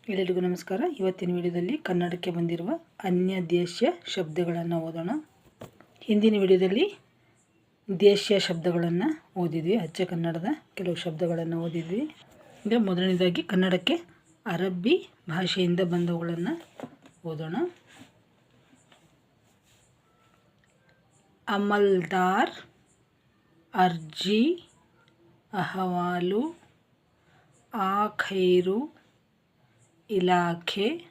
ಎಲ್ಲರಿಗೂ ನಮಸ್ಕಾರ. ಇವತ್ತಿನ ವಿಡಿಯೋದಲ್ಲಿ ಕನ್ನಡಕ್ಕೆ ಬಂದಿರುವ ಅನ್ಯ ದೇಶೀಯ ಶಬ್ದಗಳನ್ನು ಓದೋಣ. ಹಿಂದಿನ ವಿಡಿಯೋದಲ್ಲಿ ದೇಶೀಯ ಶಬ್ದಗಳನ್ನು ಓದಿದ್ವಿ, ಅಚ್ಚ ಕನ್ನಡದ ಕೆಲವು ಶಬ್ದಗಳನ್ನು ಓದಿದ್ವಿ. ಈಗ ಮೊದಲನೇದಾಗಿ ಕನ್ನಡಕ್ಕೆ ಅರಬ್ಬಿ ಭಾಷೆಯಿಂದ ಬಂದವುಗಳನ್ನು ಓದೋಣ. ಅಮಲ್ದಾರ್, ಅರ್ಜಿ, ಅಹವಾಲು, ಆಖೈರು, ಇಲಾಖೆ,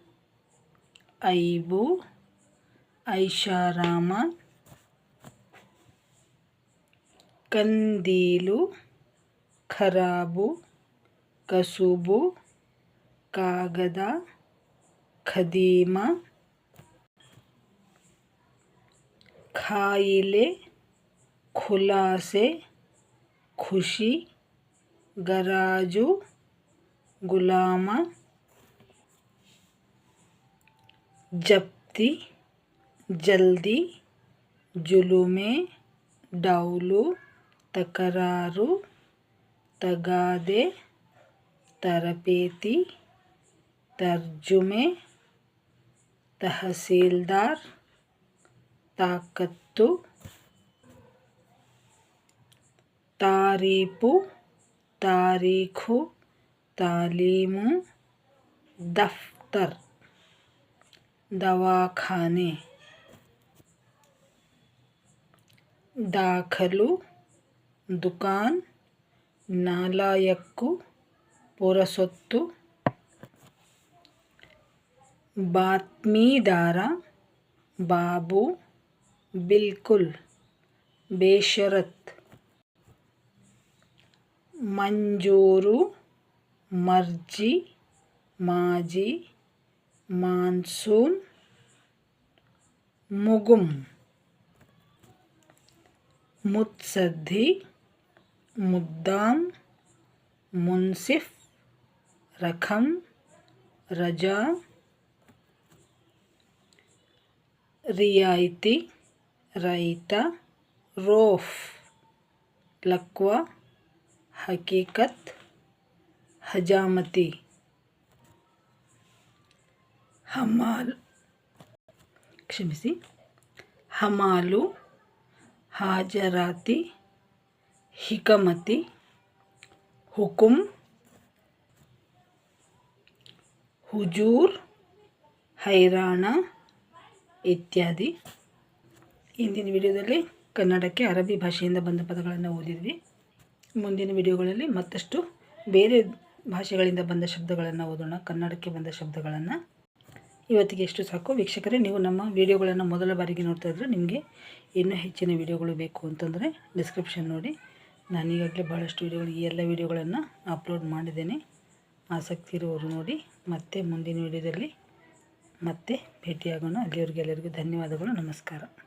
ಐಬು, ಐಷಾರಾಮ, ಕಂದೀಲು, ಖರಾಬು, ಕಸುಬು, ಕಾಗದ, ಖದೀಮ, ಖಾಯಿಲೆ, ಖುಲಾಸೆ, ಖುಷಿ, ಗರಾಜು, ಗುಲಾಮ, ಜಪ್ತಿ, ಜಲ್ದಿ, ಜುಲುಮೆ, ಡೌಲು, ತಕರಾರು, ತಗಾದೆ, ತರಬೇತಿ, ತರ್ಜುಮೆ, ತಹಸೀಲ್ದಾರ್, ತಾಕತ್ತು, ತಾರೀಫು, ತಾರೀಖು, ತಾಲೀಮು, ದಫ್ತರ್, ದವಾಖಾನೆ, ದಾಖಲು, ದುಕಾನ್, ನಾಲಾಯಕ್ಕು, ಪುರಸೊತ್ತು, ಬಾತ್ಮೀದಾರ, ಬಾಬು, ಬಿಲ್ಕುಲ್, ಬೇಷರತ್, ಮಂಜೂರು, ಮರ್ಜಿ, ಮಾಜಿ, ಮಾನ್ಸೂನ್, ಮುಗುಮ್, ಮುತ್ಸದ್ದಿ, ಮುದ್ದಾಂ, ಮುನ್ಸಿಫ್, ರಖಂ, ರಜಾ, ರಿಯಾಯಿತಿ, ರೈತ, ರೋಫ್, ಲಕ್ವಾ, ಹಕೀಕತ್, ಹಜಾಮತಿ, ಹಮಾಲು, ಹಾಜರಾತಿ, ಹಿಕಮತಿ, ಹುಕುಂ, ಹುಜೂರ್, ಹೈರಾಣ ಇತ್ಯಾದಿ. ಇಂದಿನ ವಿಡಿಯೋದಲ್ಲಿ ಕನ್ನಡಕ್ಕೆ ಅರಬ್ಬಿ ಭಾಷೆಯಿಂದ ಬಂದ ಪದಗಳನ್ನು ಓದಿದ್ವಿ. ಮುಂದಿನ ವಿಡಿಯೋಗಳಲ್ಲಿ ಮತ್ತಷ್ಟು ಬೇರೆ ಭಾಷೆಗಳಿಂದ ಬಂದ ಶಬ್ದಗಳನ್ನು ಓದೋಣ, ಕನ್ನಡಕ್ಕೆ ಬಂದ ಶಬ್ದಗಳನ್ನು. ಇವತ್ತಿಗೆ ಎಷ್ಟು ಸಾಕು ವೀಕ್ಷಕರೇ. ನೀವು ನಮ್ಮ ವಿಡಿಯೋಗಳನ್ನು ಮೊದಲ ಬಾರಿಗೆ ನೋಡ್ತಾ ಇದ್ದರೆ ನಿಮಗೆ ಇನ್ನೂ ಹೆಚ್ಚಿನ ವಿಡಿಯೋಗಳು ಬೇಕು ಅಂತಂದರೆ ಡಿಸ್ಕ್ರಿಪ್ಷನ್ ನೋಡಿ. ನಾನೀಗಾಗಲೇ ಭಾಳಷ್ಟು ವಿಡಿಯೋಗಳು, ಈ ಎಲ್ಲ ವಿಡಿಯೋಗಳನ್ನು ಅಪ್ಲೋಡ್ ಮಾಡಿದ್ದೇನೆ. ಆಸಕ್ತಿ ಇರುವವರು ನೋಡಿ. ಮತ್ತೆ ಮುಂದಿನ ವಿಡಿಯೋದಲ್ಲಿ ಮತ್ತೆ ಭೇಟಿಯಾಗೋಣ. ಅಲ್ಲಿವರೆಗೆ ಎಲ್ಲರಿಗೂ ಧನ್ಯವಾದಗಳು. ನಮಸ್ಕಾರ.